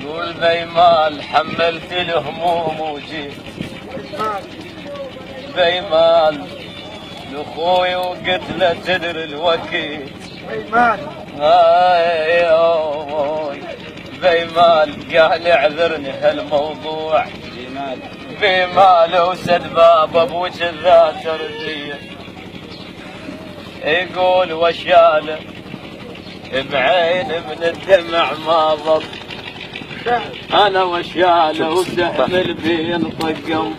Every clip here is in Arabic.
قول بيمال حملت الهموم وجيت بيمال لاخوي وقلت له تدري الوكيل بيمال بيمال قال اعذرني هالموضوع بيمال وسد باب ابو جذا ترديه يقول وشاله بعين من الدمع ما ضل انا وشاله وسهل بين طق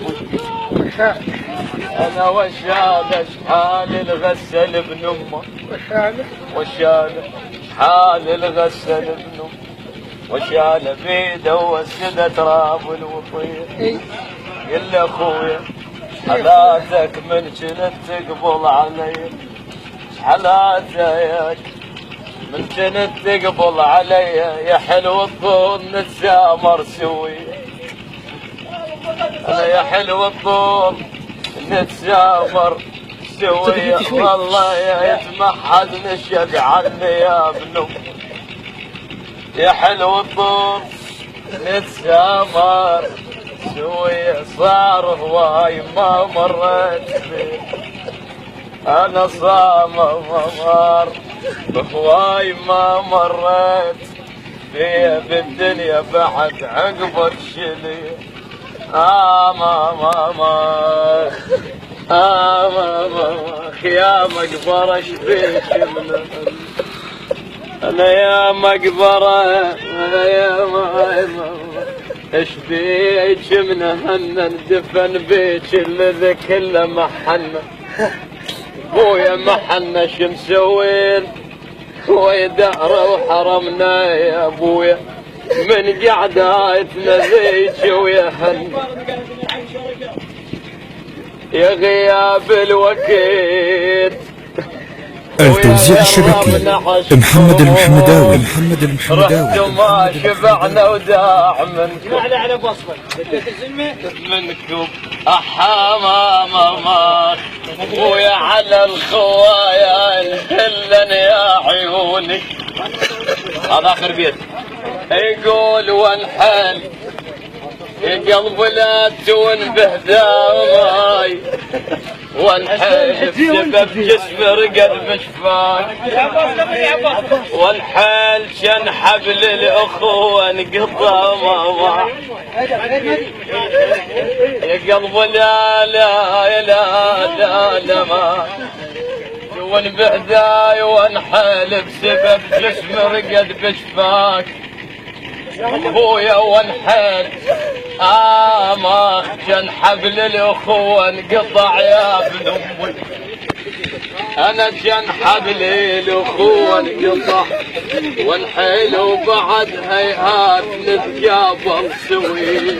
انا وشاله شحال الغسل ابن امه وشاله شحال الغسل ابن امه وشاله بيده وسده تراب الوطيه قل له اخويا حالاتك من كنت تقبل علي حالاتك من كنت تقبل علي يا حلو الظن نتسامر سوية انا يا حلو الظن نتسامر سوية والله يا يتمحد نشد عني يا ابن يا حلو الظن نتسامر سوية صار هواي ما مريت فيه انا صامر هواي ما مريت فيها بالدنيا بعد عقبك شلي ما يا مقبرة شبيك من انا يا مقبرة يا اشبيك من هن دفن بيك اللي كله محنة بويا محنا شمسوين ويدهر وحرمنا يا ابويا من قعداتنا ذيك ويا هن يا غياب الوقت التوزيع الشبكي محمد المحمداوي رحت ما شبعنا وداع منكم على بصمة منكم احامام ويا على الخوايا الهلن يا عيوني هذا اخر بيت يقول وانحل قلب لا تنبه داماي وانحل بسبب جسم رقد بشفاك وانحل شن حبل الاخوه انقطع ماما يا قلب لا لا لا لا لا ما وانبه داي وانحل بسبب جسم رقد بشفاك ابويا وانحل ما كان حبل الاخوه انقطع يا ابن امي انا كان حبل الاخوه انقطع وانحل وبعد هيهات نتقابل سوي